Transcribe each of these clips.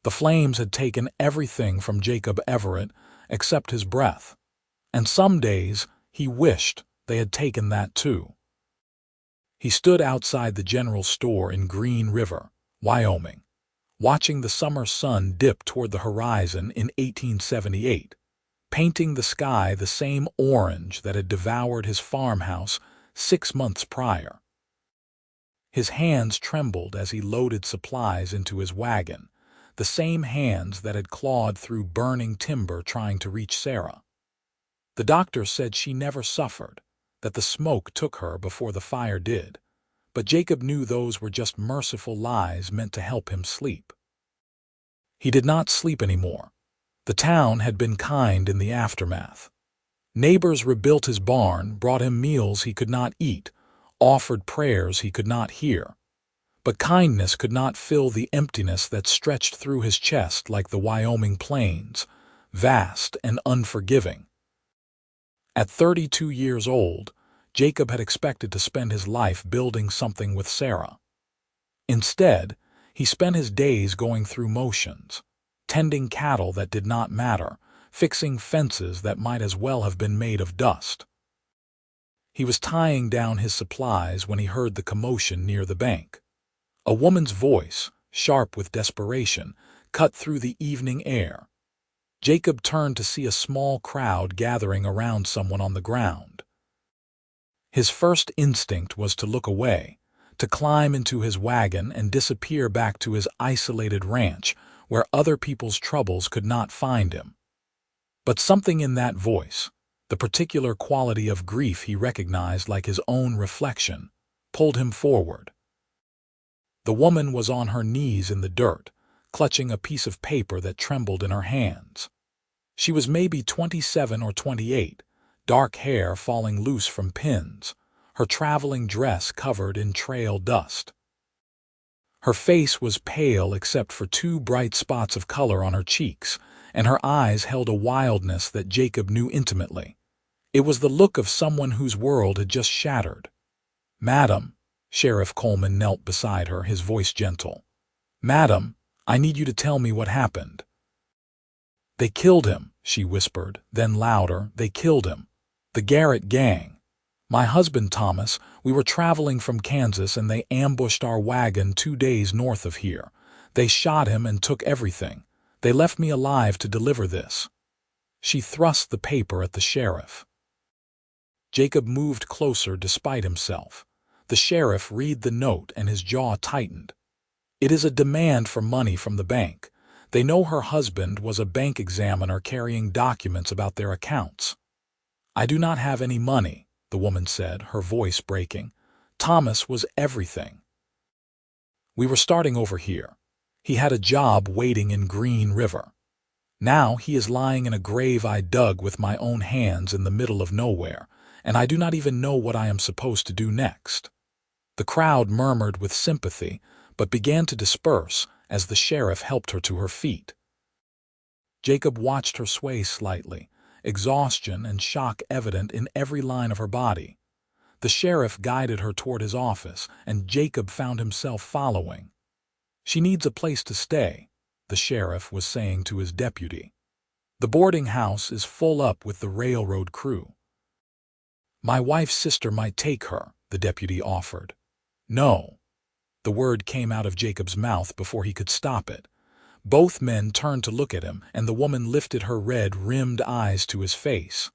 The flames had taken everything from Jacob Everett except his breath, and some days he wished they had taken that too. He stood outside the general store in Green River, Wyoming, watching the summer sun dip toward the horizon in 1878, painting the sky the same orange that had devoured his farmhouse 6 months prior. His hands trembled as he loaded supplies into his wagon, the same hands that had clawed through burning timber trying to reach Sarah. The doctor said she never suffered, that the smoke took her before the fire did, but Jacob knew those were just merciful lies meant to help him sleep. He did not sleep anymore. The town had been kind in the aftermath. Neighbors rebuilt his barn, brought him meals he could not eat, offered prayers he could not hear. But kindness could not fill the emptiness that stretched through his chest like the Wyoming plains, vast and unforgiving. At 32 years old, Jacob had expected to spend his life building something with Sarah. Instead, he spent his days going through motions, tending cattle that did not matter, fixing fences that might as well have been made of dust. He was tying down his supplies when he heard the commotion near the bank. A woman's voice, sharp with desperation, cut through the evening air. Jacob turned to see a small crowd gathering around someone on the ground. His first instinct was to look away, to climb into his wagon and disappear back to his isolated ranch where other people's troubles could not find him. But something in that voice, the particular quality of grief he recognized like his own reflection, pulled him forward. The woman was on her knees in the dirt, clutching a piece of paper that trembled in her hands. She was maybe 27 or 28, dark hair falling loose from pins, her traveling dress covered in trail dust. Her face was pale except for 2 bright spots of color on her cheeks, and her eyes held a wildness that Jacob knew intimately. It was the look of someone whose world had just shattered. "Madam," Sheriff Coleman knelt beside her, his voice gentle. "Madam, I need you to tell me what happened." "They killed him," she whispered, then louder, "they killed him. The Garrett gang. My husband Thomas, we were traveling from Kansas and they ambushed our wagon 2 days north of here. They shot him and took everything. They left me alive to deliver this." She thrust the paper at the sheriff. Jacob moved closer despite himself. The sheriff read the note and his jaw tightened. "It is a demand for money from the bank. They know her husband was a bank examiner carrying documents about their accounts." "I do not have any money," the woman said, her voice breaking. "Thomas was everything. We were starting over here. He had a job waiting in Green River. Now he is lying in a grave I dug with my own hands in the middle of nowhere, and I do not even know what I am supposed to do next." The crowd murmured with sympathy, but began to disperse as the sheriff helped her to her feet. Jacob watched her sway slightly, exhaustion and shock evident in every line of her body. The sheriff guided her toward his office, and Jacob found himself following. "She needs a place to stay," the sheriff was saying to his deputy. "The boarding house is full up with the railroad crew." "My wife's sister might take her," the deputy offered. "No." The word came out of Jacob's mouth before he could stop it. Both men turned to look at him, and the woman lifted her red-rimmed eyes to his face.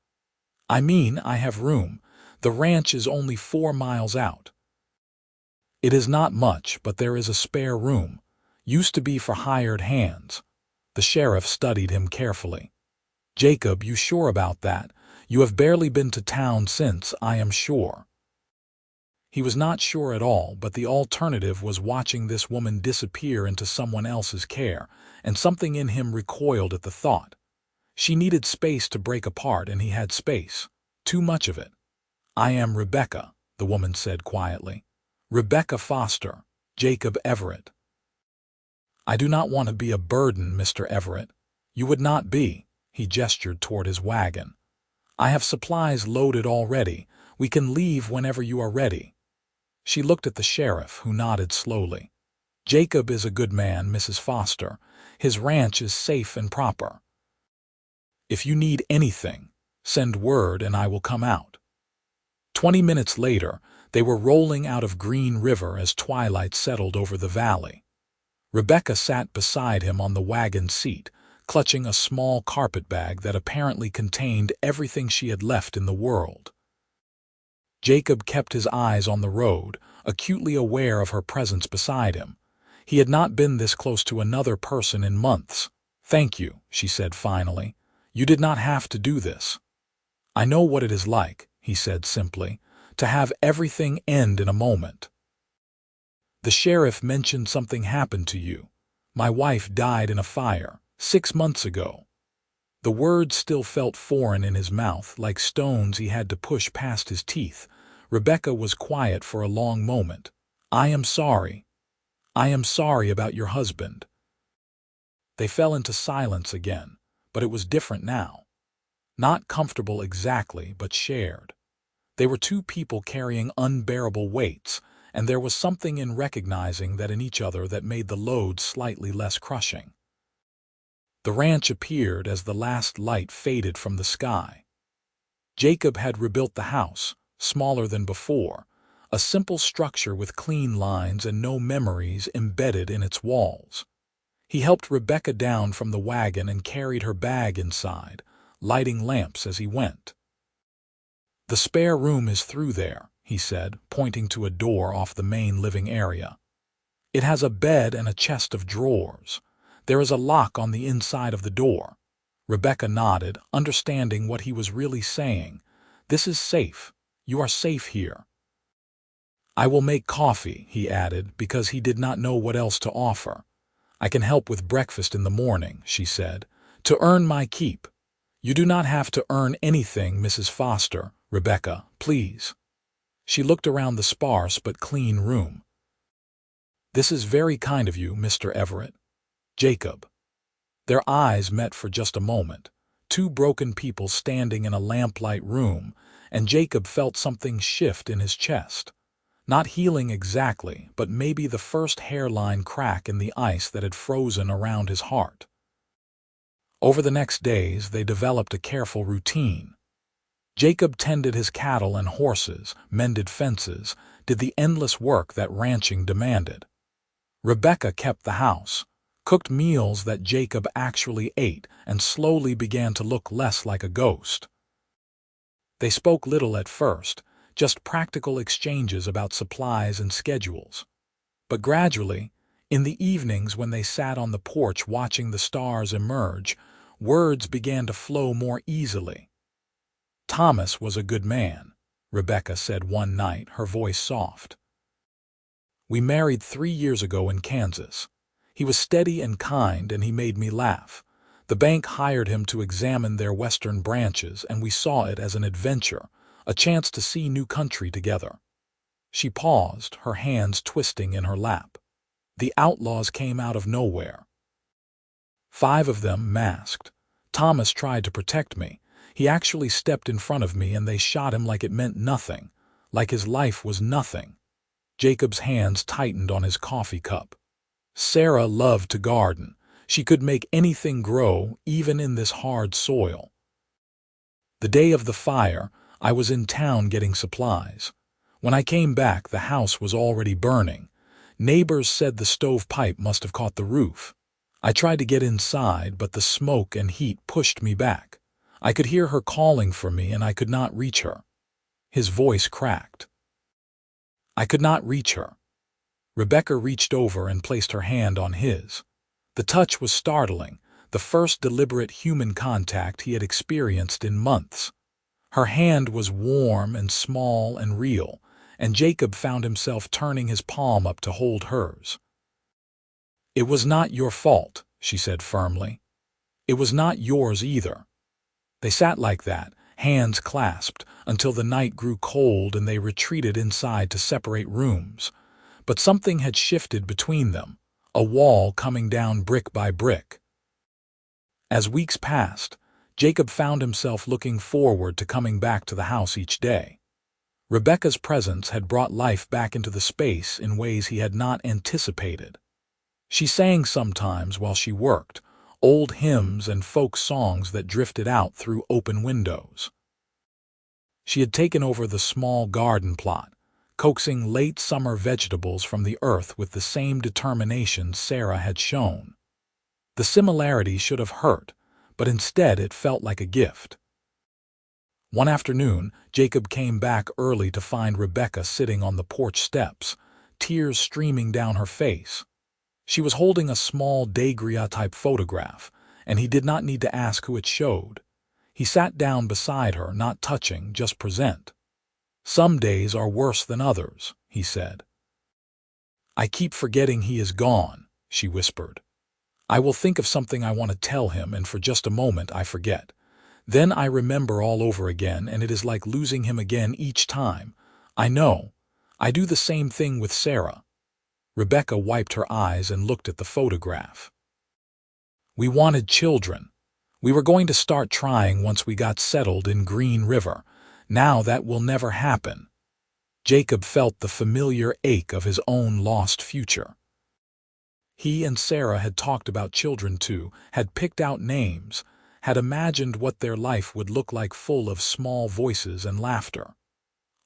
"I mean, I have room. The ranch is only 4 miles out. It is not much, but there is a spare room. Used to be for hired hands." The sheriff studied him carefully. "Jacob, you sure about that? You have barely been to town since, I am sure." He was not sure at all, but the alternative was watching this woman disappear into someone else's care, and something in him recoiled at the thought. She needed space to break apart, and he had space. Too much of it. "I am Rebecca," the woman said quietly. "Rebecca Foster, Jacob Everett." "I do not want to be a burden, Mr. Everett." "You would not be." He gestured toward his wagon. "I have supplies loaded already. We can leave whenever you are ready." She looked at the sheriff, who nodded slowly. Jacob is a good man, Mrs. Foster. His ranch is safe and proper. If you need anything, send word and I will come out. 20 minutes later, they were rolling out of Green River as twilight settled over the valley. Rebecca sat beside him on the wagon seat, clutching a small carpet bag that apparently contained everything she had left in the world. Jacob kept his eyes on the road, acutely aware of her presence beside him. He had not been this close to another person in months. "Thank you," she said finally. "You did not have to do this." "I know what it is like," he said simply, "to have everything end in a moment." "The sheriff mentioned something happened to you. My wife died in a fire 6 months ago." The words still felt foreign in his mouth, like stones he had to push past his teeth. Rebecca was quiet for a long moment. "I am sorry. I am sorry about your husband." They fell into silence again, but it was different now. Not comfortable exactly, but shared. They were two people carrying unbearable weights, and there was something in recognizing that in each other that made the load slightly less crushing. The ranch appeared as the last light faded from the sky. Jacob had rebuilt the house, smaller than before, a simple structure with clean lines and no memories embedded in its walls. He helped Rebecca down from the wagon and carried her bag inside, lighting lamps as he went. "The spare room is through there," he said, pointing to a door off the main living area. "It has a bed and a chest of drawers. There is a lock on the inside of the door." Rebecca nodded, understanding what he was really saying. "This is safe. You are safe here." "I will make coffee," he added, because he did not know what else to offer. "I can help with breakfast in the morning," she said, "to earn my keep." "You do not have to earn anything, Mrs. Foster. Rebecca, please." She looked around the sparse but clean room. "This is very kind of you, Mr. Everett." "Jacob." Their eyes met for just a moment, two broken people standing in a lamplight room, and Jacob felt something shift in his chest. Not healing exactly, but maybe the first hairline crack in the ice that had frozen around his heart. Over the next days, they developed a careful routine. Jacob tended his cattle and horses, mended fences, did the endless work that ranching demanded. Rebecca kept the house, cooked meals that Jacob actually ate, and slowly began to look less like a ghost. They spoke little at first, just practical exchanges about supplies and schedules. But gradually, in the evenings when they sat on the porch watching the stars emerge, words began to flow more easily. "Thomas was a good man," Rebecca said one night, her voice soft. "We married 3 years ago in Kansas. He was steady and kind, and he made me laugh. The bank hired him to examine their western branches, and we saw it as an adventure, a chance to see new country together." She paused, her hands twisting in her lap. "The outlaws came out of nowhere. 5 of them masked. Thomas tried to protect me. He actually stepped in front of me and they shot him like it meant nothing, like his life was nothing." Jacob's hands tightened on his coffee cup. "Sarah loved to garden. She could make anything grow, even in this hard soil. The day of the fire, I was in town getting supplies. When I came back, the house was already burning. Neighbors said the stovepipe must have caught the roof. I tried to get inside, but the smoke and heat pushed me back. I could hear her calling for me, and I could not reach her." His voice cracked. "I could not reach her." Rebecca reached over and placed her hand on his. The touch was startling, the first deliberate human contact he had experienced in months. Her hand was warm and small and real, and Jacob found himself turning his palm up to hold hers. "It was not your fault," she said firmly. "It was not yours either." They sat like that, hands clasped, until the night grew cold and they retreated inside to separate rooms. But something had shifted between them, a wall coming down brick by brick. As weeks passed, Jacob found himself looking forward to coming back to the house each day. Rebecca's presence had brought life back into the space in ways he had not anticipated. She sang sometimes while she worked, old hymns and folk songs that drifted out through open windows. She had taken over the small garden plot, coaxing late summer vegetables from the earth with the same determination Sarah had shown. The similarity should have hurt, but instead it felt like a gift. One afternoon, Jacob came back early to find Rebecca sitting on the porch steps, tears streaming down her face. She was holding a small daguerreotype photograph, and he did not need to ask who it showed. He sat down beside her, not touching, just present. "Some days are worse than others," he said. "I keep forgetting he is gone," she whispered. "I will think of something I want to tell him, and for just a moment I forget. Then I remember all over again, and it is like losing him again each time. I know. I do the same thing with Sarah." Rebecca wiped her eyes and looked at the photograph. "We wanted children. We were going to start trying once we got settled in Green River. Now that will never happen." Jacob felt the familiar ache of his own lost future. He and Sarah had talked about children too, had picked out names, had imagined what their life would look like, full of small voices and laughter.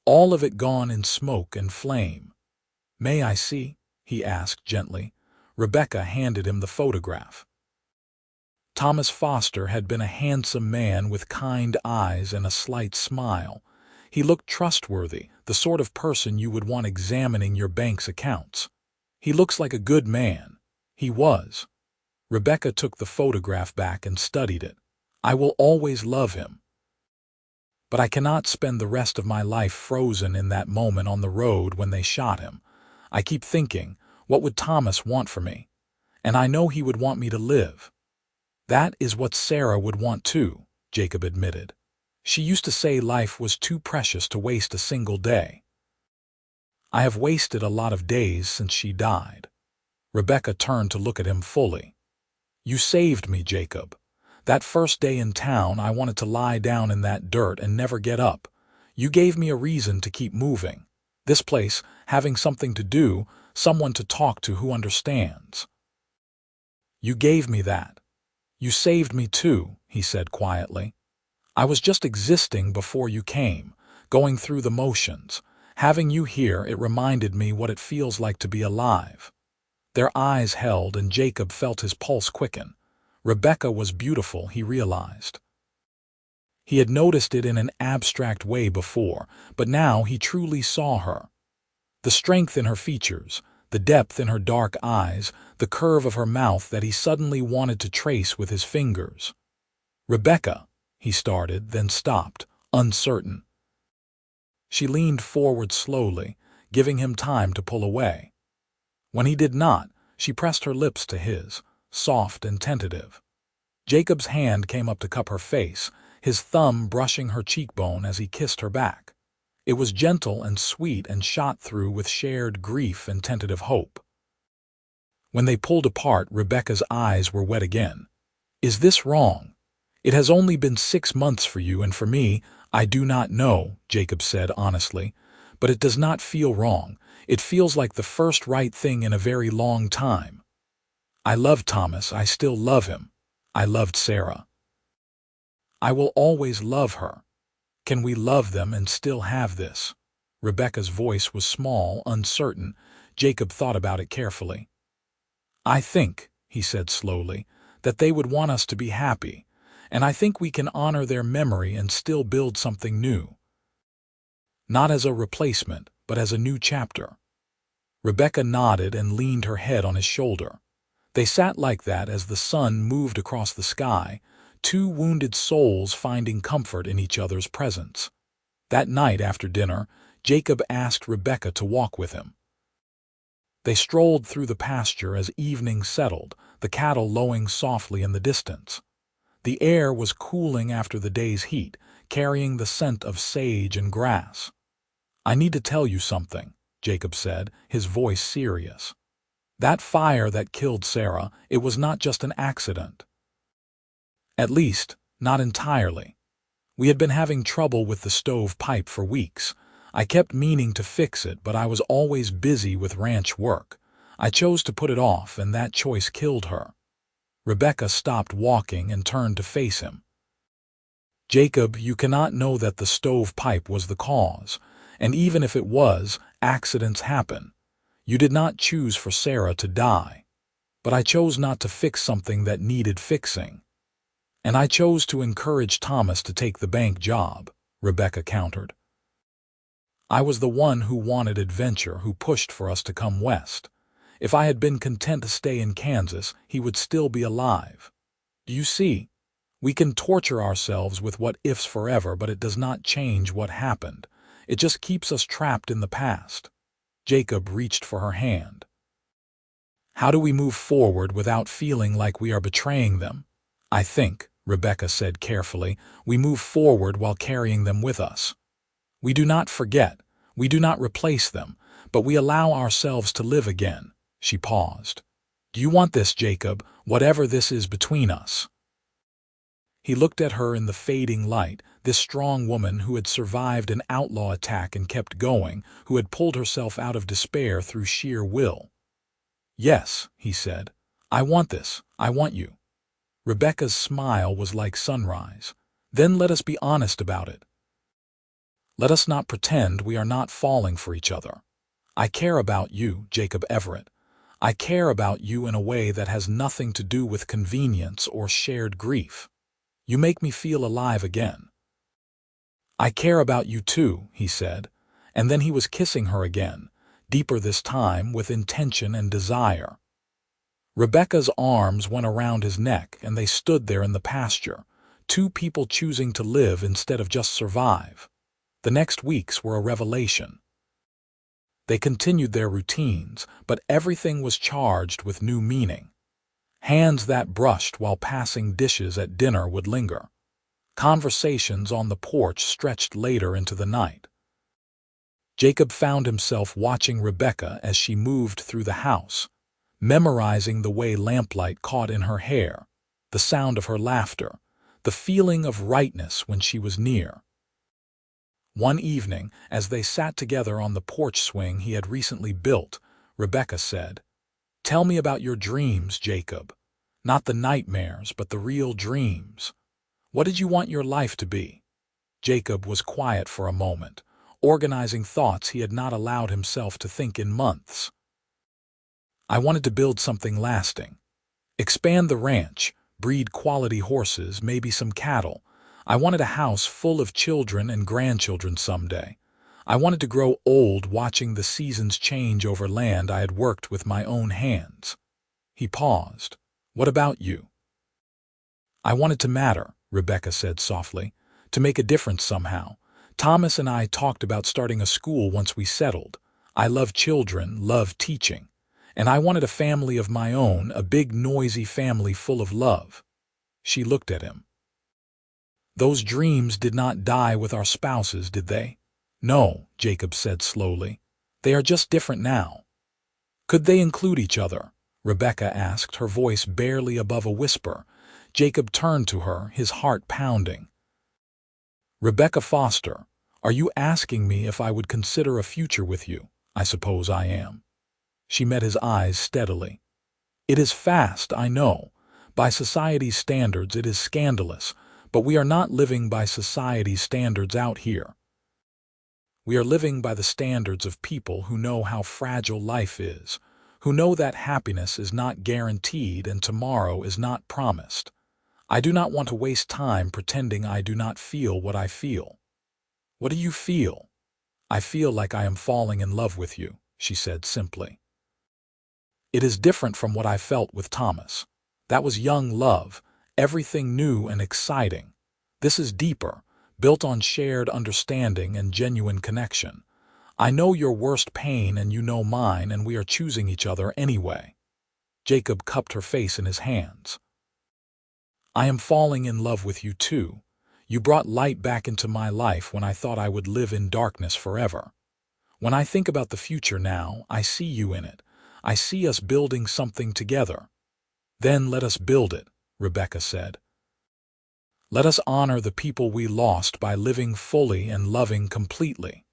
All of it gone in smoke and flame. "May I see?" he asked gently. Rebecca handed him the photograph. Thomas Foster had been a handsome man with kind eyes and a slight smile. He looked trustworthy, the sort of person you would want examining your bank's accounts. "He looks like a good man." He was. Rebecca took the photograph back and studied it. "I will always love him. But I cannot spend the rest of my life frozen in that moment on the road when they shot him. I keep thinking, what would Thomas want for me? And I know he would want me to live." "That is what Sarah would want too," Jacob admitted. "She used to say life was too precious to waste a single day." "I have wasted a lot of days since she died." Rebecca turned to look at him fully. "You saved me, Jacob. That first day in town, I wanted to lie down in that dirt and never get up. You gave me a reason to keep moving. This place, having something to do, someone to talk to who understands. You gave me that. You saved me too," he said quietly. "I was just existing before you came, going through the motions. Having you here, it reminded me what it feels like to be alive." Their eyes held, and Jacob felt his pulse quicken. Rebecca was beautiful, he realized. He had noticed it in an abstract way before, but now he truly saw her. The strength in her features, the depth in her dark eyes, the curve of her mouth that he suddenly wanted to trace with his fingers. "Rebecca," he started, then stopped, uncertain. She leaned forward slowly, giving him time to pull away. When he did not, she pressed her lips to his, soft and tentative. Jacob's hand came up to cup her face, his thumb brushing her cheekbone as he kissed her back. It was gentle and sweet and shot through with shared grief and tentative hope. When they pulled apart, Rebecca's eyes were wet again. "Is this wrong? It has only been 6 months for you, and for me, I do not know," Jacob said honestly. "But it does not feel wrong. It feels like the first right thing in a very long time. I love Thomas. I still love him. I loved Sarah. I will always love her. Can we love them and still have this?" Rebecca's voice was small, uncertain. Jacob thought about it carefully. "I think," he said slowly, "that they would want us to be happy, and I think we can honor their memory and still build something new. Not as a replacement, but as a new chapter." Rebecca nodded and leaned her head on his shoulder. They sat like that as the sun moved across the sky, two wounded souls finding comfort in each other's presence. That night after dinner, Jacob asked Rebecca to walk with him. They strolled through the pasture as evening settled, the cattle lowing softly in the distance. The air was cooling after the day's heat, carrying the scent of sage and grass. "I need to tell you something," Jacob said, his voice serious. "That fire that killed Sarah, it was not just an accident. At least, not entirely. We had been having trouble with the stove pipe for weeks. I kept meaning to fix it, but I was always busy with ranch work. I chose to put it off, and that choice killed her." Rebecca stopped walking and turned to face him. "Jacob, you cannot know that the stovepipe was the cause, and even if it was, accidents happen. You did not choose for Sarah to die. But I chose not to fix something that needed fixing. And I chose to encourage Thomas to take the bank job," Rebecca countered. "I was the one who wanted adventure, who pushed for us to come west. If I had been content to stay in Kansas, he would still be alive. Do you see? We can torture ourselves with what ifs forever, but it does not change what happened. It just keeps us trapped in the past." Jacob reached for her hand. "How do we move forward without feeling like we are betraying them?" "I think," Rebecca said carefully, "we move forward while carrying them with us. We do not forget, we do not replace them, but we allow ourselves to live again." She paused. "Do you want this, Jacob, whatever this is between us?" He looked at her in the fading light, this strong woman who had survived an outlaw attack and kept going, who had pulled herself out of despair through sheer will. "Yes," he said. "I want this. I want you." Rebecca's smile was like sunrise. "Then let us be honest about it. Let us not pretend we are not falling for each other. I care about you, Jacob Everett. I care about you in a way that has nothing to do with convenience or shared grief. You make me feel alive again." "I care about you too," he said, and then he was kissing her again, deeper this time, with intention and desire. Rebecca's arms went around his neck, and they stood there in the pasture, two people choosing to live instead of just survive. The next weeks were a revelation. They continued their routines, but everything was charged with new meaning. Hands that brushed while passing dishes at dinner would linger. Conversations on the porch stretched later into the night. Jacob found himself watching Rebecca as she moved through the house, memorizing the way lamplight caught in her hair, the sound of her laughter, the feeling of rightness when she was near. One evening, as they sat together on the porch swing he had recently built, Rebecca said, "Tell me about your dreams, Jacob. Not the nightmares, but the real dreams. What did you want your life to be?" Jacob was quiet for a moment, organizing thoughts he had not allowed himself to think in months. "I wanted to build something lasting. Expand the ranch, breed quality horses, maybe some cattle. I wanted a house full of children and grandchildren someday. I wanted to grow old watching the seasons change over land I had worked with my own hands." He paused. "What about you?" "I wanted to matter," Rebecca said softly, "to make a difference somehow. Thomas and I talked about starting a school once we settled. I love children, love teaching. And I wanted a family of my own, a big noisy family full of love." She looked at him. "Those dreams did not die with our spouses, did they?" "No," Jacob said slowly. "They are just different now." "Could they include each other?" Rebecca asked, her voice barely above a whisper. Jacob turned to her, his heart pounding. "Rebecca Foster, are you asking me if I would consider a future with you?" "I suppose I am." She met his eyes steadily. "It is fast, I know. By society's standards it is scandalous, but we are not living by society's standards out here. We are living by the standards of people who know how fragile life is, who know that happiness is not guaranteed and tomorrow is not promised. I do not want to waste time pretending I do not feel what I feel." "What do you feel?" "I feel like I am falling in love with you," she said simply. "It is different from what I felt with Thomas. That was young love, everything new and exciting. This is deeper, built on shared understanding and genuine connection. I know your worst pain and you know mine, and we are choosing each other anyway." Jacob cupped her face in his hands. "I am falling in love with you too. You brought light back into my life when I thought I would live in darkness forever. When I think about the future now, I see you in it. I see us building something together." "Then let us build it," Rebecca said. "Let us honor the people we lost by living fully and loving completely."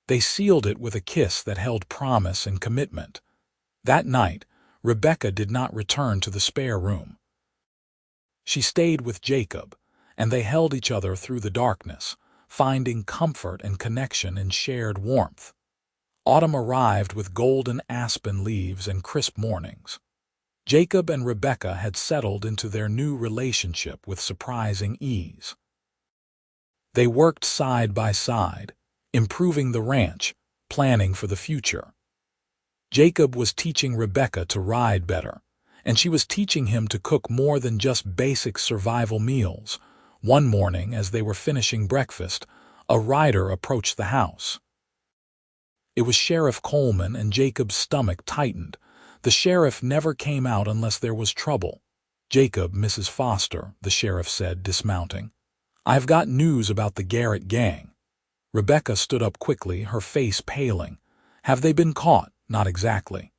They sealed it with a kiss that held promise and commitment. That night, Rebecca did not return to the spare room. She stayed with Jacob, and they held each other through the darkness, finding comfort and connection in shared warmth. Autumn arrived with golden aspen leaves and crisp mornings. Jacob and Rebecca had settled into their new relationship with surprising ease. They worked side by side, improving the ranch, planning for the future. Jacob was teaching Rebecca to ride better, and she was teaching him to cook more than just basic survival meals. One morning, as they were finishing breakfast, a rider approached the house. It was Sheriff Coleman, and Jacob's stomach tightened. The sheriff never came out unless there was trouble. "Jacob, Mrs. Foster," the sheriff said, dismounting. "I've got news about the Garrett gang." Rebecca stood up quickly, her face paling. "Have they been caught?" "Not exactly.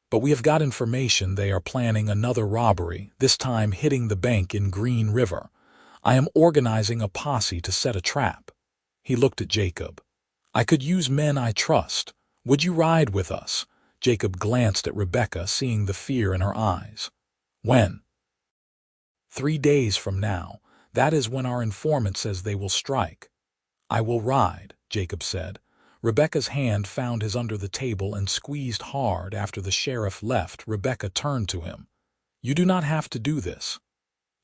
But we have got information they are planning another robbery, this time hitting the bank in Green River. I am organizing a posse to set a trap." He looked at Jacob. "I could use men I trust. Would you ride with us?" Jacob glanced at Rebecca, seeing the fear in her eyes. "When?" "3 days from now. That is when our informant says they will strike." "I will ride," Jacob said. Rebecca's hand found his under the table and squeezed hard. After the sheriff left, Rebecca turned to him. "You do not have to do this."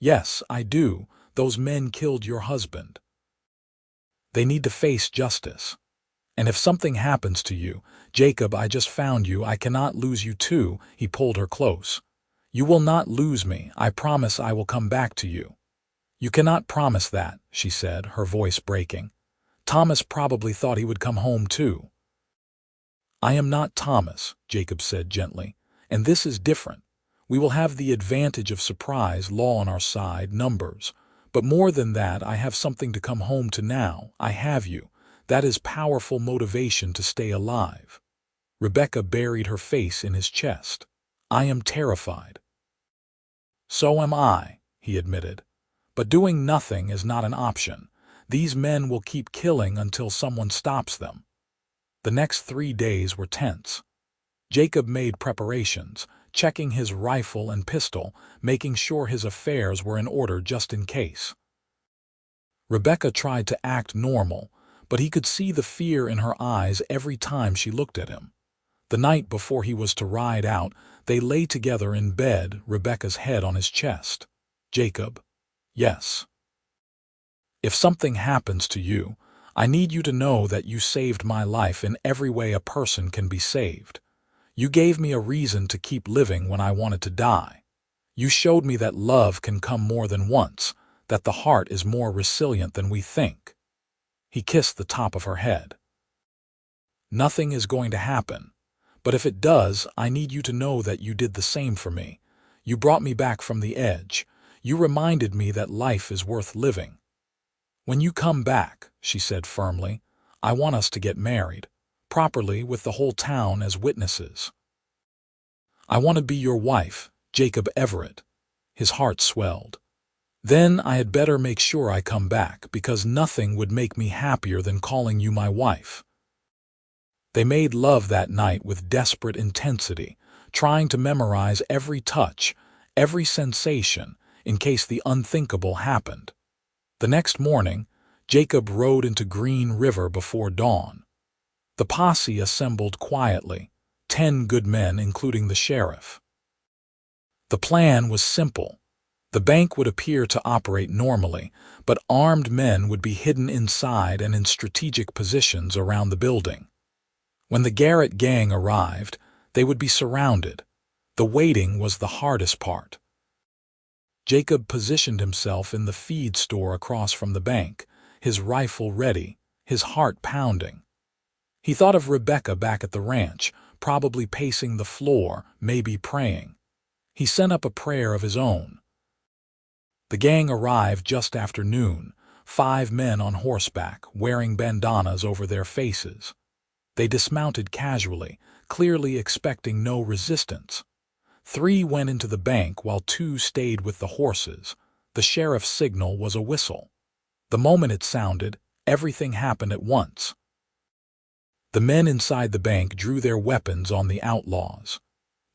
"Yes, I do. Those men killed your husband. They need to face justice. And if something happens to you, Jacob, I just found you. I cannot lose you too." He pulled her close. "You will not lose me. I promise I will come back to you." "You cannot promise that," she said, her voice breaking. "Thomas probably thought he would come home too." "I am not Thomas," Jacob said gently, "and this is different. We will have the advantage of surprise, law on our side, numbers. But more than that, I have something to come home to now. I have you. That is powerful motivation to stay alive." Rebecca buried her face in his chest. "I am terrified." "So am I," he admitted. "But doing nothing is not an option. These men will keep killing until someone stops them." The next 3 days were tense. Jacob made preparations, checking his rifle and pistol, making sure his affairs were in order just in case. Rebecca tried to act normal, but he could see the fear in her eyes every time she looked at him. The night before he was to ride out, they lay together in bed, Rebecca's head on his chest. "Jacob." "Yes." "If something happens to you, I need you to know that you saved my life in every way a person can be saved. You gave me a reason to keep living when I wanted to die. You showed me that love can come more than once, that the heart is more resilient than we think." He kissed the top of her head. "Nothing is going to happen. But if it does, I need you to know that you did the same for me. You brought me back from the edge. You reminded me that life is worth living." "When you come back," she said firmly, "I want us to get married, properly, with the whole town as witnesses. I want to be your wife, Jacob Everett." His heart swelled. "Then I had better make sure I come back, because nothing would make me happier than calling you my wife." They made love that night with desperate intensity, trying to memorize every touch, every sensation, in case the unthinkable happened. The next morning, Jacob rode into Green River before dawn. The posse assembled quietly, 10 good men, including the sheriff. The plan was simple. The bank would appear to operate normally, but armed men would be hidden inside and in strategic positions around the building. When the Garrett gang arrived, they would be surrounded. The waiting was the hardest part. Jacob positioned himself in the feed store across from the bank, his rifle ready, his heart pounding. He thought of Rebecca back at the ranch, probably pacing the floor, maybe praying. He sent up a prayer of his own. The gang arrived just after noon, 5 men on horseback, wearing bandanas over their faces. They dismounted casually, clearly expecting no resistance. 3 went into the bank while 2 stayed with the horses. The sheriff's signal was a whistle. The moment it sounded, everything happened at once. The men inside the bank drew their weapons on the outlaws.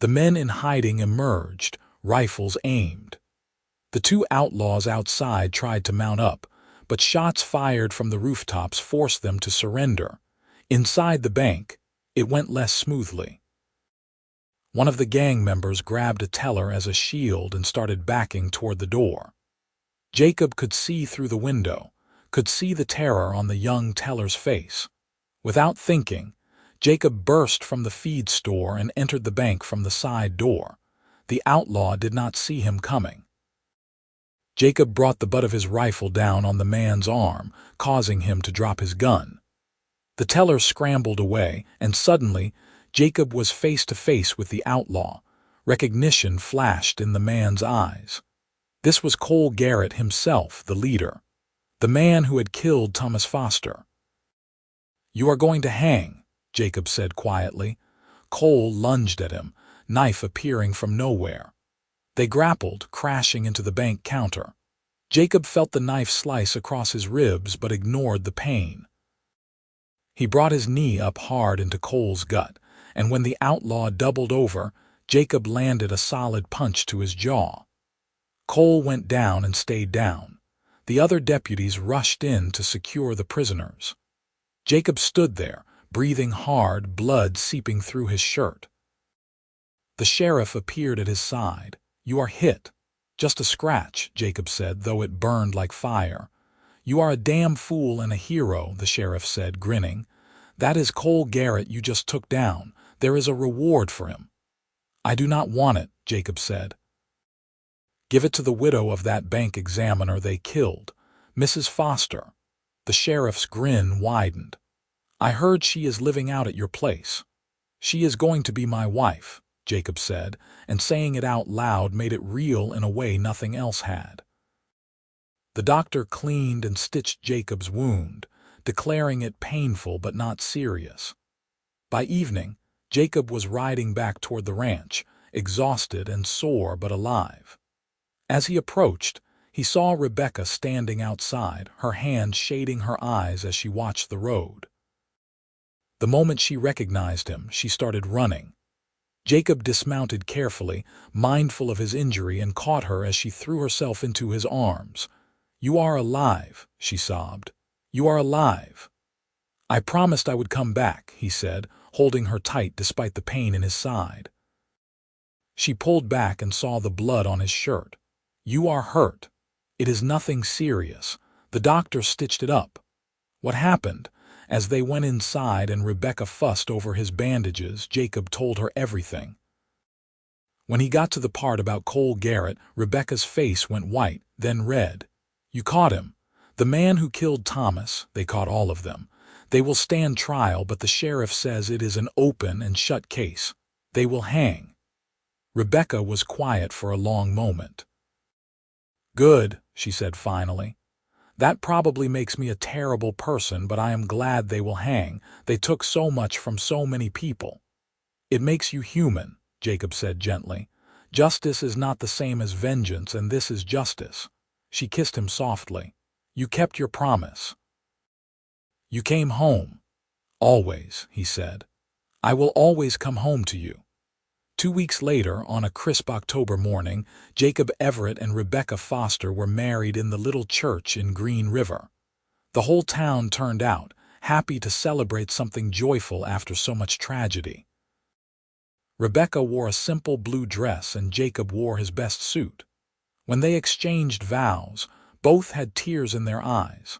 The men in hiding emerged, rifles aimed. The two outlaws outside tried to mount up, but shots fired from the rooftops forced them to surrender. Inside the bank, it went less smoothly. One of the gang members grabbed a teller as a shield and started backing toward the door. Jacob could see through the window, could see the terror on the young teller's face. Without thinking, Jacob burst from the feed store and entered the bank from the side door. The outlaw did not see him coming. Jacob brought the butt of his rifle down on the man's arm, causing him to drop his gun. The teller scrambled away, and suddenly, Jacob was face to face with the outlaw. Recognition flashed in the man's eyes. This was Cole Garrett himself, the leader, the man who had killed Thomas Foster. "You are going to hang," Jacob said quietly. Cole lunged at him, knife appearing from nowhere. They grappled, crashing into the bank counter. Jacob felt the knife slice across his ribs but ignored the pain. He brought his knee up hard into Cole's gut, and when the outlaw doubled over, Jacob landed a solid punch to his jaw. Cole went down and stayed down. The other deputies rushed in to secure the prisoners. Jacob stood there, breathing hard, blood seeping through his shirt. The sheriff appeared at his side. "You are hit." "Just a scratch," Jacob said, though it burned like fire. "You are a damn fool and a hero," the sheriff said, grinning. "That is Cole Garrett you just took down. There is a reward for him." "I do not want it," Jacob said. "Give it to the widow of that bank examiner they killed, Mrs. Foster." The sheriff's grin widened. "I heard she is living out at your place." "She is going to be my wife," Jacob said, and saying it out loud made it real in a way nothing else had. The doctor cleaned and stitched Jacob's wound, declaring it painful but not serious. By evening, Jacob was riding back toward the ranch, exhausted and sore but alive. As he approached, he saw Rebecca standing outside, her hand shading her eyes as she watched the road. The moment she recognized him, she started running. Jacob dismounted carefully, mindful of his injury, and caught her as she threw herself into his arms. "You are alive," she sobbed. "You are alive." "I promised I would come back," he said, holding her tight despite the pain in his side. She pulled back and saw the blood on his shirt. "You are hurt." "It is nothing serious." The doctor stitched it up. "What happened?" As they went inside and Rebecca fussed over his bandages, Jacob told her everything. When he got to the part about Cole Garrett, Rebecca's face went white, then red. "You caught him. The man who killed Thomas, they caught all of them. They will stand trial, but the sheriff says it is an open and shut case. They will hang." Rebecca was quiet for a long moment. "Good," she said finally. "That probably makes me a terrible person, but I am glad they will hang. They took so much from so many people." "It makes you human," Jacob said gently. "Justice is not the same as vengeance, and this is justice." She kissed him softly. "You kept your promise. You came home." "Always," he said. "I will always come home to you." 2 weeks later, on a crisp October morning, Jacob Everett and Rebecca Foster were married in the little church in Green River. The whole town turned out, happy to celebrate something joyful after so much tragedy. Rebecca wore a simple blue dress and Jacob wore his best suit. When they exchanged vows, both had tears in their eyes.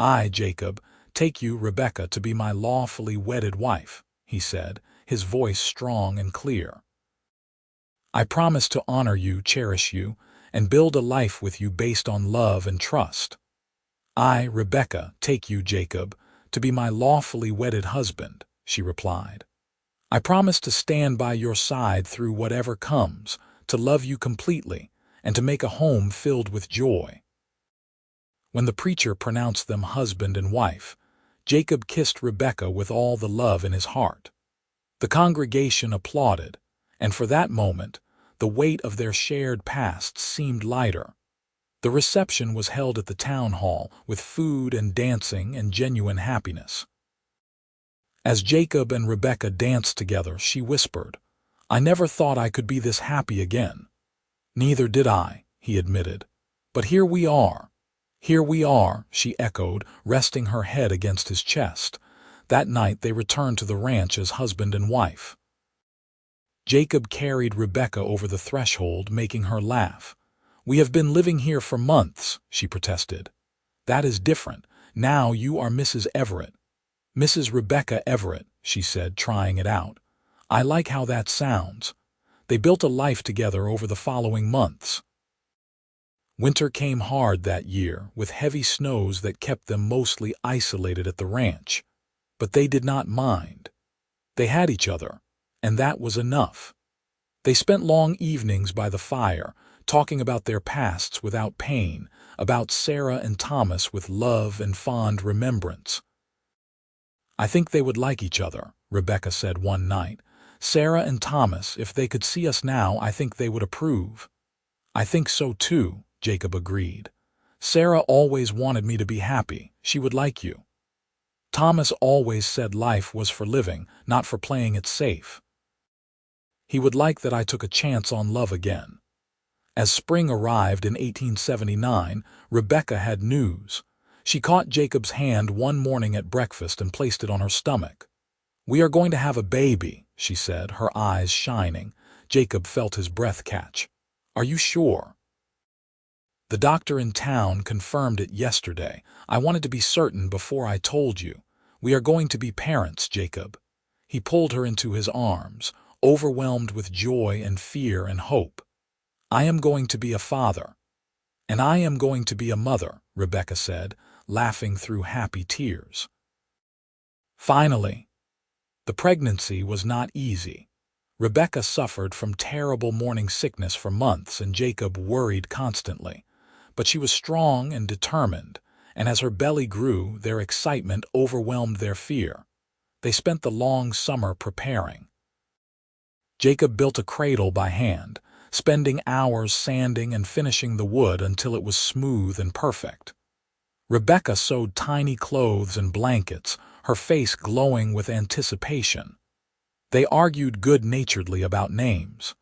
"I, Jacob, take you, Rebecca, to be my lawfully wedded wife," he said, his voice strong and clear. "I promise to honor you, cherish you, and build a life with you based on love and trust." "I, Rebecca, take you, Jacob, to be my lawfully wedded husband," she replied. "I promise to stand by your side through whatever comes, to love you completely, and to make a home filled with joy." When the preacher pronounced them husband and wife, Jacob kissed Rebecca with all the love in his heart. The congregation applauded, and for that moment, the weight of their shared past seemed lighter. The reception was held at the town hall with food and dancing and genuine happiness. As Jacob and Rebecca danced together, she whispered, "I never thought I could be this happy again." "Neither did I," he admitted. "But here we are." "Here we are," she echoed, resting her head against his chest. That night they returned to the ranch as husband and wife. Jacob carried Rebecca over the threshold, making her laugh. "We have been living here for months," she protested. "That is different. Now you are Mrs. Everett." "Mrs. Rebecca Everett," she said, trying it out. "I like how that sounds." They built a life together over the following months. Winter came hard that year, with heavy snows that kept them mostly isolated at the ranch. But they did not mind. They had each other, and that was enough. They spent long evenings by the fire, talking about their pasts without pain, about Sarah and Thomas with love and fond remembrance. "I think they would like each other," Rebecca said one night. "Sarah and Thomas, if they could see us now, I think they would approve." "I think so too," Jacob agreed. "Sarah always wanted me to be happy. She would like you." "Thomas always said life was for living, not for playing it safe. He would like that I took a chance on love again." As spring arrived in 1879, Rebecca had news. She caught Jacob's hand one morning at breakfast and placed it on her stomach. "We are going to have a baby," she said, her eyes shining. Jacob felt his breath catch. "Are you sure?" "The doctor in town confirmed it yesterday. I wanted to be certain before I told you. We are going to be parents, Jacob." He pulled her into his arms, overwhelmed with joy and fear and hope. "I am going to be a father." "And I am going to be a mother," Rebecca said, laughing through happy tears. Finally, the pregnancy was not easy. Rebecca suffered from terrible morning sickness for months, and Jacob worried constantly. But she was strong and determined, and as her belly grew, their excitement overwhelmed their fear. They spent the long summer preparing. Jacob built a cradle by hand, spending hours sanding and finishing the wood until it was smooth and perfect. Rebecca sewed tiny clothes and blankets, her face glowing with anticipation. They argued good-naturedly about names.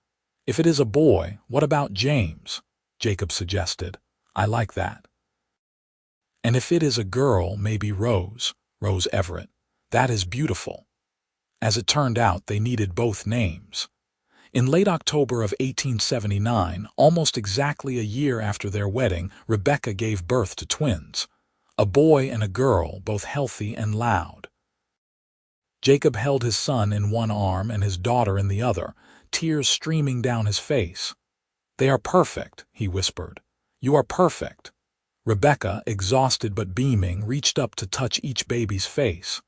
"If it is a boy, what about James?" Jacob suggested. "I like that." "And if it is a girl, maybe Rose Everett. That is beautiful." As it turned out, they needed both names. In late October of 1879, almost exactly a year after their wedding, Rebecca gave birth to twins. A boy and a girl, both healthy and loud. Jacob held his son in one arm and his daughter in the other, tears streaming down his face. "They are perfect," he whispered. "You are perfect." Rebecca, exhausted but beaming, reached up to touch each baby's face.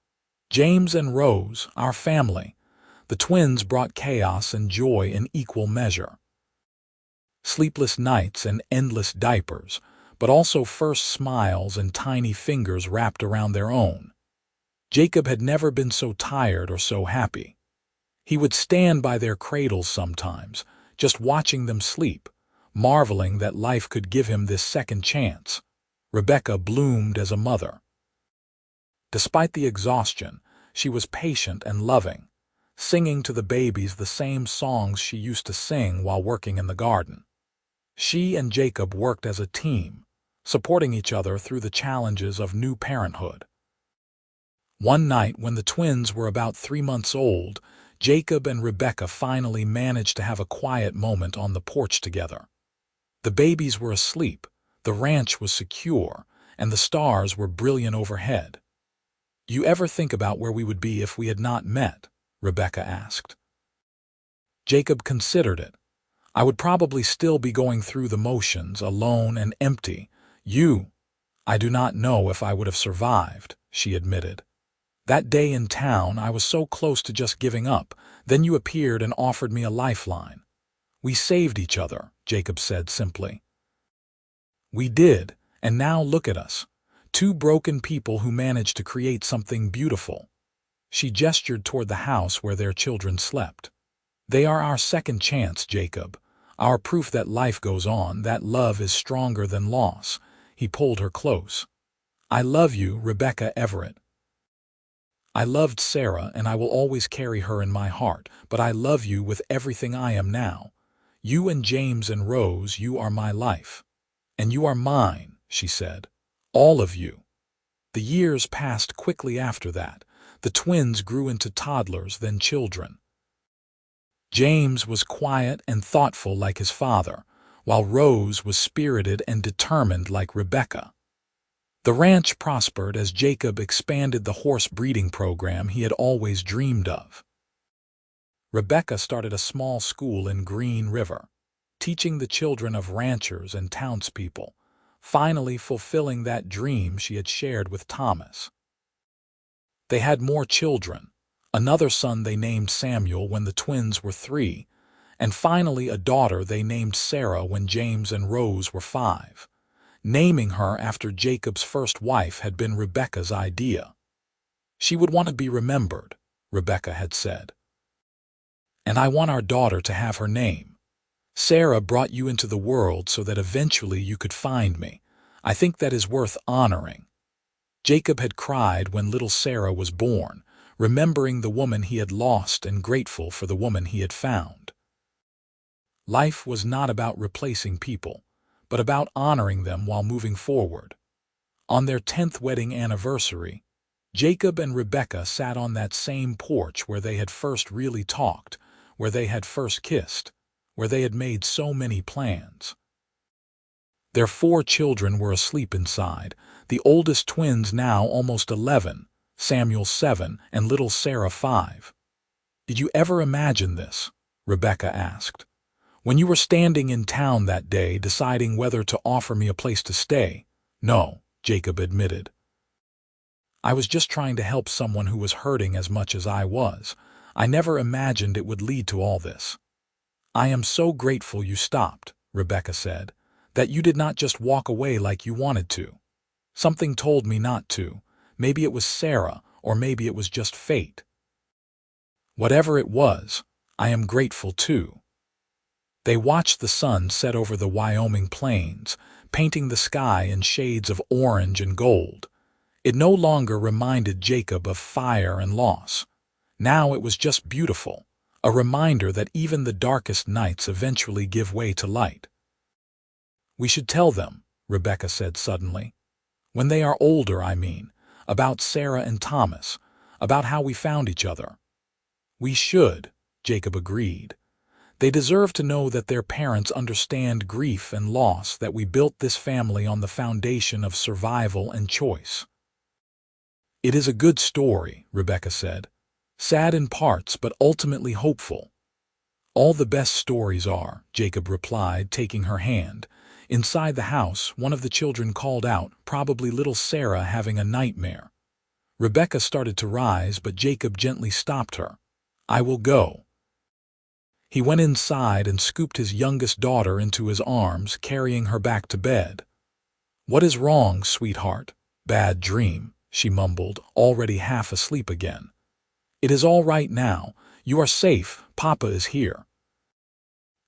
"James and Rose, our family." The twins brought chaos and joy in equal measure. Sleepless nights and endless diapers, but also first smiles and tiny fingers wrapped around their own. Jacob had never been so tired or so happy. He would stand by their cradles sometimes, just watching them sleep, marveling that life could give him this second chance. Rebecca bloomed as a mother. Despite the exhaustion, she was patient and loving, singing to the babies the same songs she used to sing while working in the garden. She and Jacob worked as a team, supporting each other through the challenges of new parenthood. One night, when the twins were about 3 months old, Jacob and Rebecca finally managed to have a quiet moment on the porch together. The babies were asleep, the ranch was secure, and the stars were brilliant overhead. "You ever think about where we would be if we had not met?" Rebecca asked. Jacob considered it. "I would probably still be going through the motions, alone and empty. I do not know if I would have survived," she admitted. "That day in town, I was so close to just giving up. Then you appeared and offered me a lifeline." "We saved each other," Jacob said simply. "We did, and now look at us. Two broken people who managed to create something beautiful." She gestured toward the house where their children slept. "They are our second chance, Jacob. Our proof that life goes on, that love is stronger than loss." He pulled her close. "I love you, Rebecca Everett." I loved Sarah, and I will always carry her in my heart, but I love you with everything I am now. You and James and Rose, you are my life. And you are mine, she said. All of you. The years passed quickly after that. The twins grew into toddlers, then children. James was quiet and thoughtful like his father, while Rose was spirited and determined like Rebecca. The ranch prospered as Jacob expanded the horse breeding program he had always dreamed of. Rebecca started a small school in Green River, teaching the children of ranchers and townspeople, finally fulfilling that dream she had shared with Thomas. They had more children, another son they named Samuel when the twins were 3, and finally a daughter they named Sarah when James and Rose were 5. Naming her after Jacob's first wife had been Rebecca's idea. She would want to be remembered, Rebecca had said. And I want our daughter to have her name. Sarah brought you into the world so that eventually you could find me. I think that is worth honoring. Jacob had cried when little Sarah was born, remembering the woman he had lost and grateful for the woman he had found. Life was not about replacing people, but about honoring them while moving forward. On their 10th wedding anniversary, Jacob and Rebecca sat on that same porch where they had first really talked, where they had first kissed, where they had made so many plans. Their 4 children were asleep inside, the oldest twins now almost 11, Samuel 7, and little Sarah 5. Did you ever imagine this? Rebecca asked. When you were standing in town that day deciding whether to offer me a place to stay? No, Jacob admitted. I was just trying to help someone who was hurting as much as I was. I never imagined it would lead to all this. I am so grateful you stopped, Rebecca said, that you did not just walk away like you wanted to. Something told me not to. Maybe it was Sarah, or maybe it was just fate. Whatever it was, I am grateful too. They watched the sun set over the Wyoming plains, painting the sky in shades of orange and gold. It no longer reminded Jacob of fire and loss. Now it was just beautiful, a reminder that even the darkest nights eventually give way to light. We should tell them, Rebecca said suddenly. When they are older, I mean, about Sarah and Thomas, about how we found each other. We should, Jacob agreed. They deserve to know that their parents understand grief and loss, that we built this family on the foundation of survival and choice. It is a good story, Rebecca said. Sad in parts, but ultimately hopeful. All the best stories are, Jacob replied, taking her hand. Inside the house, one of the children called out, probably little Sarah having a nightmare. Rebecca started to rise, but Jacob gently stopped her. I will go. He went inside and scooped his youngest daughter into his arms, carrying her back to bed. What is wrong, sweetheart? Bad dream, she mumbled, already half asleep again. It is all right now. You are safe. Papa is here.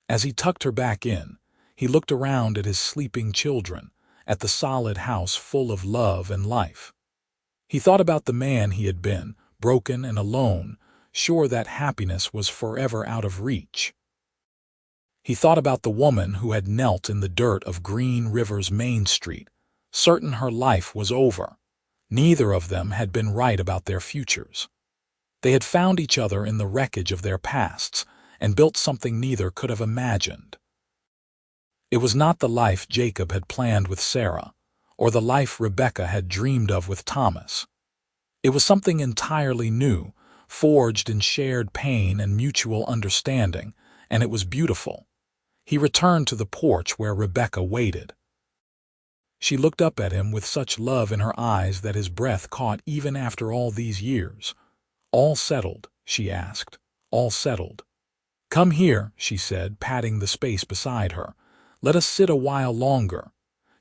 As he tucked her back in, he looked around at his sleeping children, at the solid house full of love and life. He thought about the man he had been, broken and alone, sure that happiness was forever out of reach. He thought about the woman who had knelt in the dirt of Green River's Main Street, certain her life was over. Neither of them had been right about their futures. They had found each other in the wreckage of their pasts and built something neither could have imagined. It was not the life Jacob had planned with Sarah, or the life Rebecca had dreamed of with Thomas. It was something entirely new, forged in shared pain and mutual understanding, and it was beautiful. He returned to the porch where Rebecca waited. She looked up at him with such love in her eyes that his breath caught even after all these years. All settled, she asked. All settled. Come here, she said, patting the space beside her. Let us sit a while longer.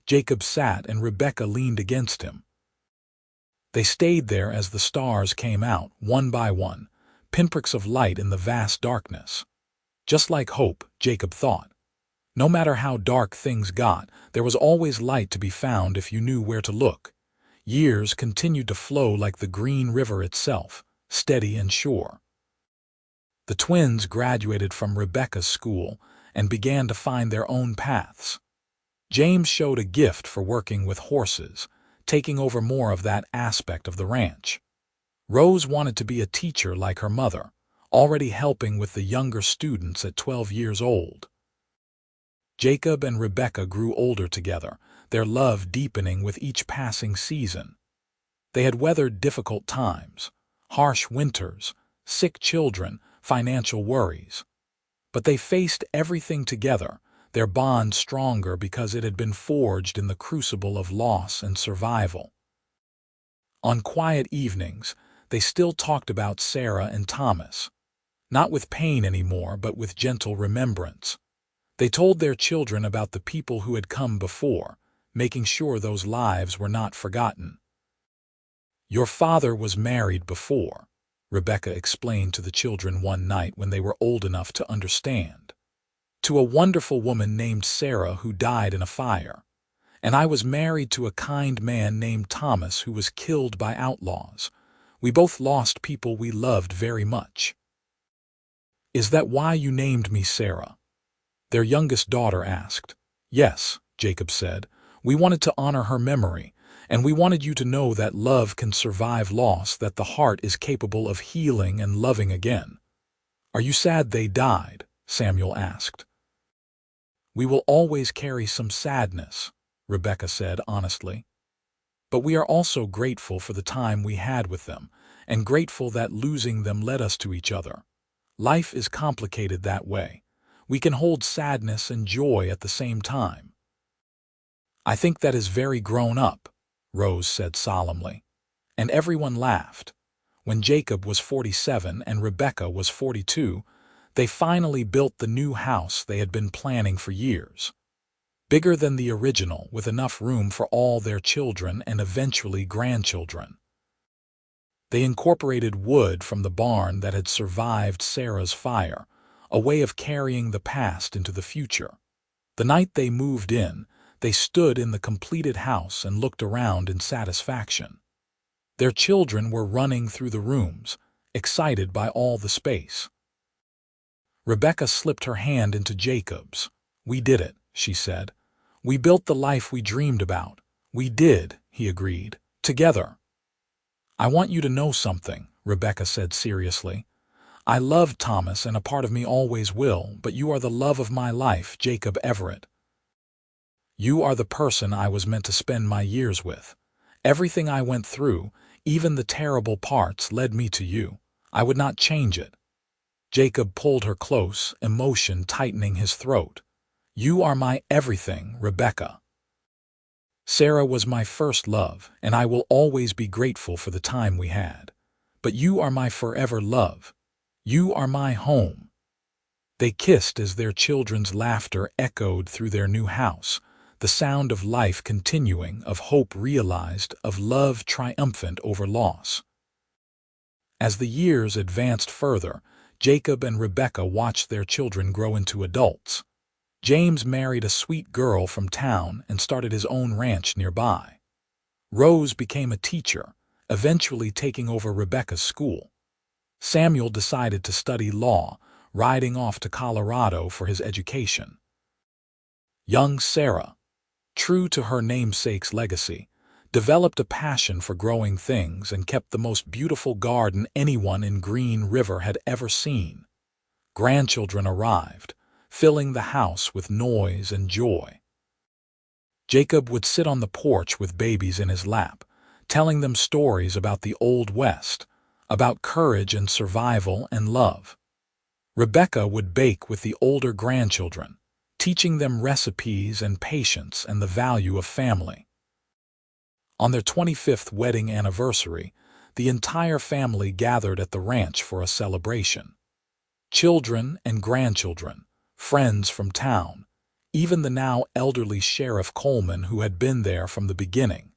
Jacob sat and Rebecca leaned against him. They stayed there as the stars came out, one by one, pinpricks of light in the vast darkness. Just like hope, Jacob thought. No matter how dark things got, there was always light to be found if you knew where to look. Years continued to flow like the Green River itself, steady and sure. The twins graduated from Rebecca's school and began to find their own paths. James showed a gift for working with horses, taking over more of that aspect of the ranch. Rose wanted to be a teacher like her mother, already helping with the younger students at 12 years old. Jacob and Rebecca grew older together, their love deepening with each passing season. They had weathered difficult times, harsh winters, sick children, financial worries. But they faced everything together, their bond stronger because it had been forged in the crucible of loss and survival. On quiet evenings, they still talked about Sarah and Thomas, not with pain anymore, but with gentle remembrance. They told their children about the people who had come before, making sure those lives were not forgotten. "Your father was married before," Rebecca explained to the children one night when they were old enough to understand. "To a wonderful woman named Sarah who died in a fire. And I was married to a kind man named Thomas who was killed by outlaws. We both lost people we loved very much." "Is that why you named me Sarah?" their youngest daughter asked. "Yes," Jacob said. "We wanted to honor her memory, and we wanted you to know that love can survive loss, that the heart is capable of healing and loving again." "Are you sad they died?" Samuel asked. "We will always carry some sadness," Rebecca said honestly. "But we are also grateful for the time we had with them, and grateful that losing them led us to each other. Life is complicated that way. We can hold sadness and joy at the same time." "I think that is very grown up," Rose said solemnly. And everyone laughed. When Jacob was 47 and Rebecca was 42, they finally built the new house they had been planning for years. Bigger than the original, with enough room for all their children and eventually grandchildren. They incorporated wood from the barn that had survived Sarah's fire, a way of carrying the past into the future. The night they moved in, they stood in the completed house and looked around in satisfaction. Their children were running through the rooms, excited by all the space. Rebecca slipped her hand into Jacob's. "We did it," she said. "We built the life we dreamed about." "We did," he agreed. "Together." "I want you to know something," Rebecca said seriously. "I loved Thomas, and a part of me always will, but you are the love of my life, Jacob Everett. You are the person I was meant to spend my years with. Everything I went through, even the terrible parts, led me to you. I would not change it." Jacob pulled her close, emotion tightening his throat. "You are my everything, Rebecca. Sarah was my first love, and I will always be grateful for the time we had. But you are my forever love. You are my home." They kissed as their children's laughter echoed through their new house, the sound of life continuing, of hope realized, of love triumphant over loss. As the years advanced further, Jacob and Rebecca watched their children grow into adults. James married a sweet girl from town and started his own ranch nearby. Rose became a teacher, eventually taking over Rebecca's school. Samuel decided to study law, riding off to Colorado for his education. Young Sarah, true to her namesake's legacy, developed a passion for growing things and kept the most beautiful garden anyone in Green River had ever seen. Grandchildren arrived, filling the house with noise and joy. Jacob would sit on the porch with babies in his lap, telling them stories about the Old West, about courage and survival and love. Rebecca would bake with the older grandchildren, teaching them recipes and patience and the value of family. On their 25th wedding anniversary, the entire family gathered at the ranch for a celebration. Children and grandchildren, friends from town, even the now elderly Sheriff Coleman who had been there from the beginning.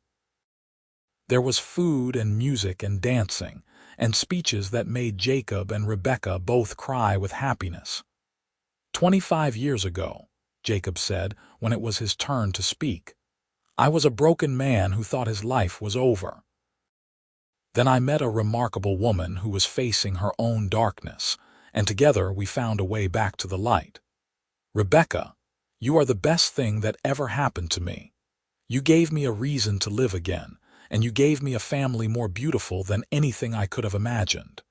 There was food and music and dancing, and speeches that made Jacob and Rebecca both cry with happiness. 25 years ago, Jacob said, when it was his turn to speak, I was a broken man who thought his life was over. Then I met a remarkable woman who was facing her own darkness, and together we found a way back to the light. Rebecca, you are the best thing that ever happened to me. You gave me a reason to live again, and you gave me a family more beautiful than anything I could have imagined.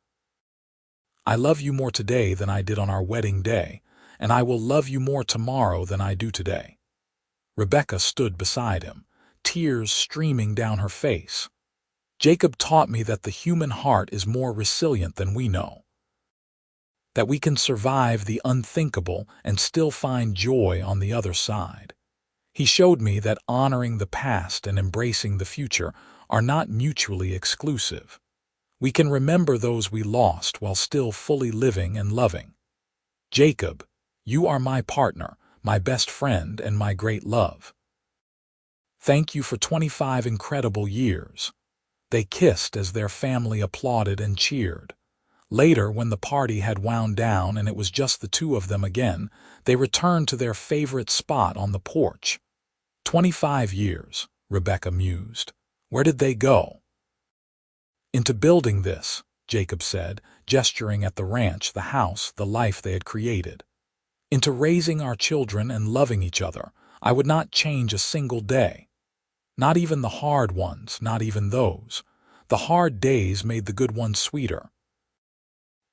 I love you more today than I did on our wedding day, and I will love you more tomorrow than I do today. Rebecca stood beside him, tears streaming down her face. Jacob taught me that the human heart is more resilient than we know, that we can survive the unthinkable and still find joy on the other side. He showed me that honoring the past and embracing the future are not mutually exclusive. We can remember those we lost while still fully living and loving. Jacob, you are my partner, my best friend, and my great love. Thank you for 25 incredible years. They kissed as their family applauded and cheered. Later, when the party had wound down and it was just the two of them again, they returned to their favorite spot on the porch. 25 years, Rebecca mused. Where did they go? Into building this, Jacob said, gesturing at the ranch, the house, the life they had created. Into raising our children and loving each other. I would not change a single day. Not even the hard ones, not even those. The hard days made the good ones sweeter.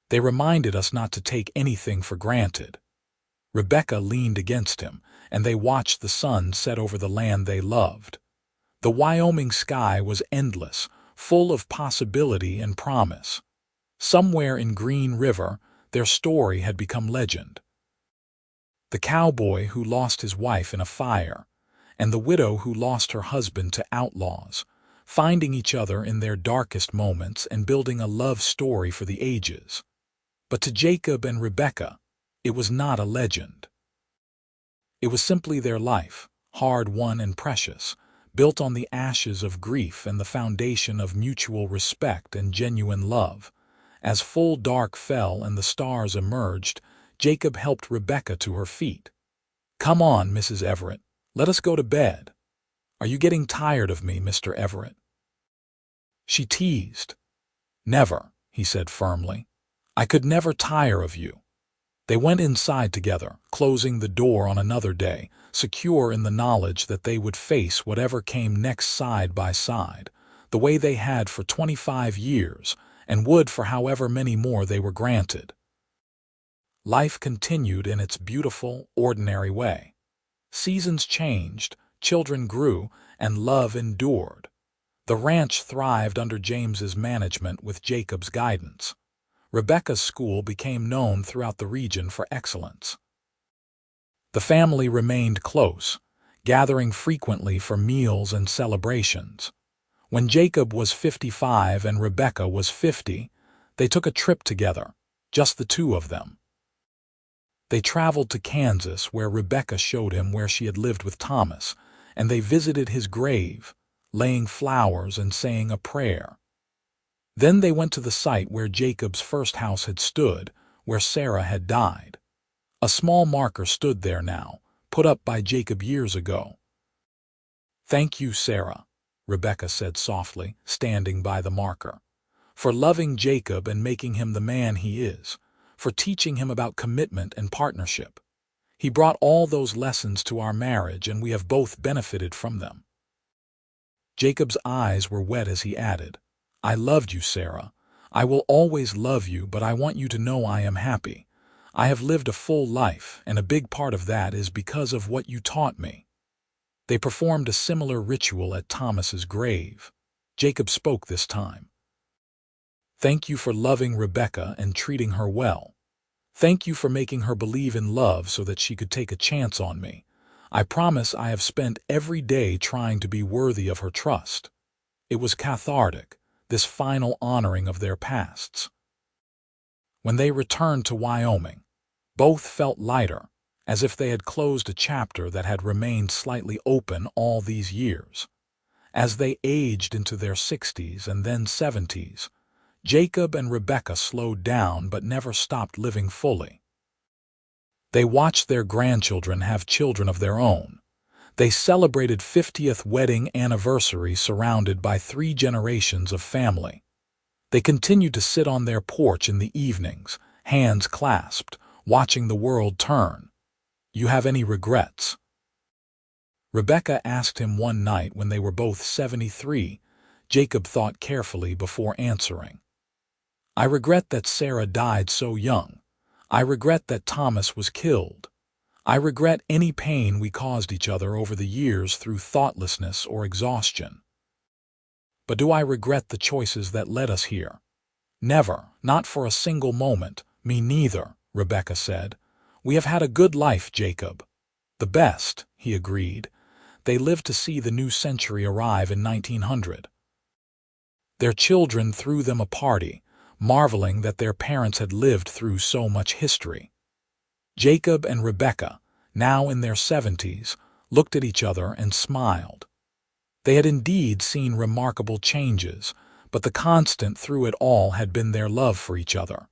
They reminded us not to take anything for granted. Rebecca leaned against him, and they watched the sun set over the land they loved. The Wyoming sky was endless, full of possibility and promise. Somewhere in Green River, their story had become legend. The cowboy who lost his wife in a fire, and the widow who lost her husband to outlaws, finding each other in their darkest moments and building a love story for the ages. But to Jacob and Rebecca, it was not a legend. It was simply their life, hard-won and precious, built on the ashes of grief and the foundation of mutual respect and genuine love. As full dark fell and the stars emerged, Jacob helped Rebecca to her feet. "Come on, Mrs. Everett. Let us go to bed. Are you getting tired of me, Mr. Everett?" She teased. "Never," he said firmly. "I could never tire of you." They went inside together, closing the door on another day, secure in the knowledge that they would face whatever came next side by side, the way they had for 25 years, and would for however many more they were granted. Life continued in its beautiful, ordinary way. Seasons changed, children grew, and love endured. The ranch thrived under James's management with Jacob's guidance. Rebecca's school became known throughout the region for excellence. The family remained close, gathering frequently for meals and celebrations. When Jacob was 55 and Rebecca was 50, they took a trip together, just the two of them. They traveled to Kansas, where Rebecca showed him where she had lived with Thomas, and they visited his grave, laying flowers and saying a prayer. Then they went to the site where Jacob's first house had stood, where Sarah had died. A small marker stood there now, put up by Jacob years ago. "Thank you, Sarah," Rebecca said softly, standing by the marker, "for loving Jacob and making him the man he is, for teaching him about commitment and partnership. He brought all those lessons to our marriage, and we have both benefited from them." Jacob's eyes were wet as he added, "I loved you, Sarah. I will always love you, but I want you to know I am happy. I have lived a full life, and a big part of that is because of what you taught me." They performed a similar ritual at Thomas's grave. Jacob spoke this time. "Thank you for loving Rebecca and treating her well. Thank you for making her believe in love so that she could take a chance on me. I promise I have spent every day trying to be worthy of her trust." It was cathartic, this final honoring of their pasts. When they returned to Wyoming, both felt lighter, as if they had closed a chapter that had remained slightly open all these years. As they aged into their 60s and then 70s, Jacob and Rebecca slowed down but never stopped living fully. They watched their grandchildren have children of their own. They celebrated 50th wedding anniversary surrounded by 3 generations of family. They continued to sit on their porch in the evenings, hands clasped, watching the world turn. "You have any regrets?" Rebecca asked him one night when they were both 73. Jacob thought carefully before answering. "I regret that Sarah died so young. I regret that Thomas was killed. I regret any pain we caused each other over the years through thoughtlessness or exhaustion. But do I regret the choices that led us here? Never, not for a single moment. Me neither," Rebecca said. "We have had a good life, Jacob." "The best," he agreed. They lived to see the new century arrive in 1900. Their children threw them a party, marveling that their parents had lived through so much history. Jacob and Rebecca, now in their 70s, looked at each other and smiled. They had indeed seen remarkable changes, but the constant through it all had been their love for each other.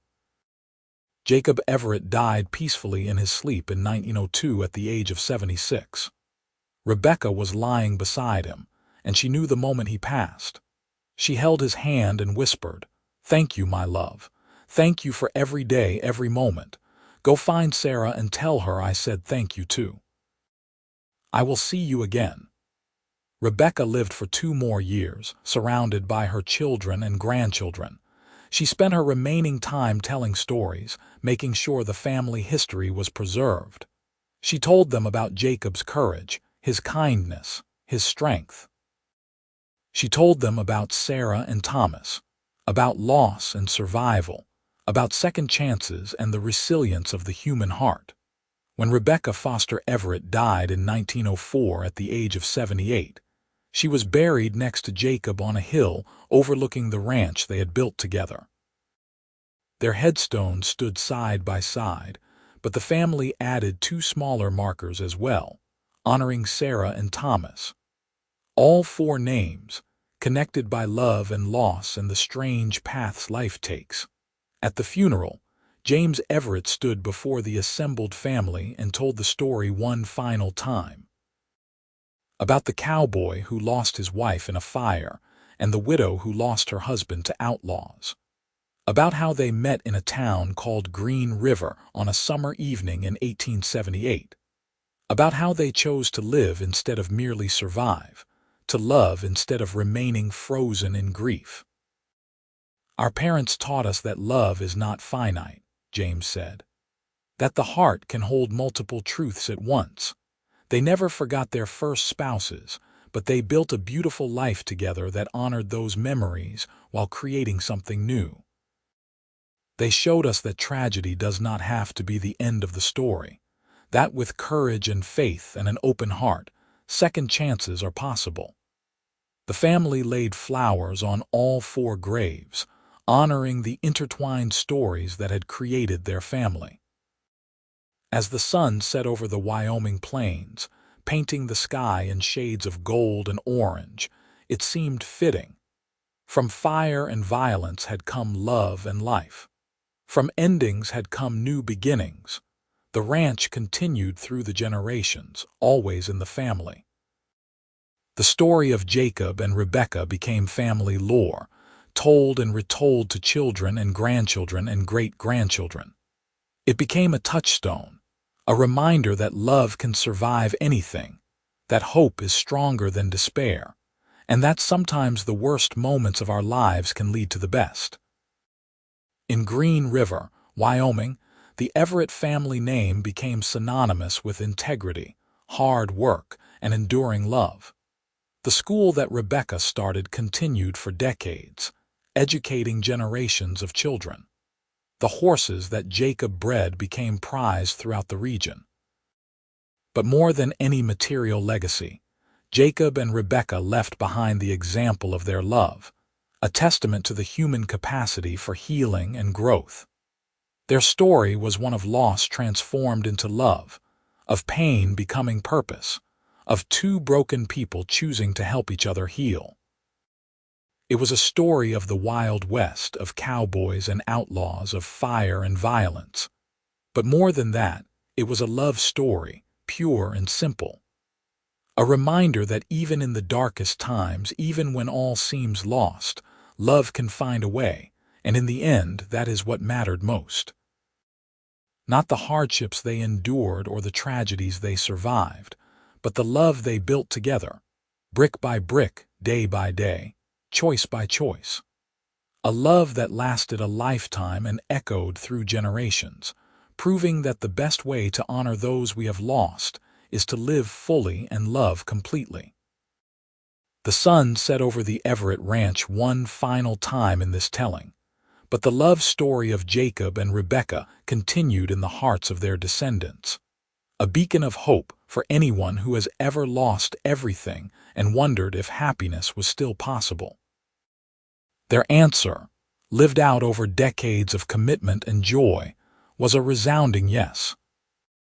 Jacob Everett died peacefully in his sleep in 1902 at the age of 76. Rebecca was lying beside him, and she knew the moment he passed. She held his hand and whispered, "Thank you, my love. Thank you for every day, every moment. Go find Sarah and tell her I said thank you too. I will see you again." Rebecca lived for 2 more years, surrounded by her children and grandchildren. She spent her remaining time telling stories, making sure the family history was preserved. She told them about Jacob's courage, his kindness, his strength. She told them about Sarah and Thomas, about loss and survival, about second chances and the resilience of the human heart. When Rebecca Foster Everett died in 1904 at the age of 78, she was buried next to Jacob on a hill overlooking the ranch they had built together. Their headstones stood side by side, but the family added 2 smaller markers as well, honoring Sarah and Thomas. All 4 names, connected by love and loss and the strange paths life takes. At the funeral, James Everett stood before the assembled family and told the story one final time. About the cowboy who lost his wife in a fire and the widow who lost her husband to outlaws. About how they met in a town called Green River on a summer evening in 1878. About how they chose to live instead of merely survive, to love instead of remaining frozen in grief. "Our parents taught us that love is not finite," James said. "That the heart can hold multiple truths at once. They never forgot their first spouses, but they built a beautiful life together that honored those memories while creating something new. They showed us that tragedy does not have to be the end of the story, that with courage and faith and an open heart, second chances are possible." The family laid flowers on all 4 graves, honoring the intertwined stories that had created their family. As the sun set over the Wyoming plains, painting the sky in shades of gold and orange, it seemed fitting. From fire and violence had come love and life. From endings had come new beginnings. The ranch continued through the generations, always in the family. The story of Jacob and Rebecca became family lore, told and retold to children and grandchildren and great-grandchildren. It became a touchstone, a reminder that love can survive anything, that hope is stronger than despair, and that sometimes the worst moments of our lives can lead to the best. In Green River, Wyoming, the Everett family name became synonymous with integrity, hard work, and enduring love. The school that Rebecca started continued for decades, educating generations of children. The horses that Jacob bred became prized throughout the region. But more than any material legacy, Jacob and Rebecca left behind the example of their love, a testament to the human capacity for healing and growth. Their story was one of loss transformed into love, of pain becoming purpose, of 2 broken people choosing to help each other heal. It was a story of the Wild West, of cowboys and outlaws, of fire and violence. But more than that, it was a love story, pure and simple. A reminder that even in the darkest times, even when all seems lost, love can find a way, and in the end, that is what mattered most. Not the hardships they endured or the tragedies they survived, but the love they built together, brick by brick, day by day, choice by choice. A love that lasted a lifetime and echoed through generations, proving that the best way to honor those we have lost is to live fully and love completely. The sun set over the Everett Ranch one final time in this telling, but the love story of Jacob and Rebecca continued in the hearts of their descendants, a beacon of hope for anyone who has ever lost everything and wondered if happiness was still possible. Their answer, lived out over decades of commitment and joy, was a resounding yes.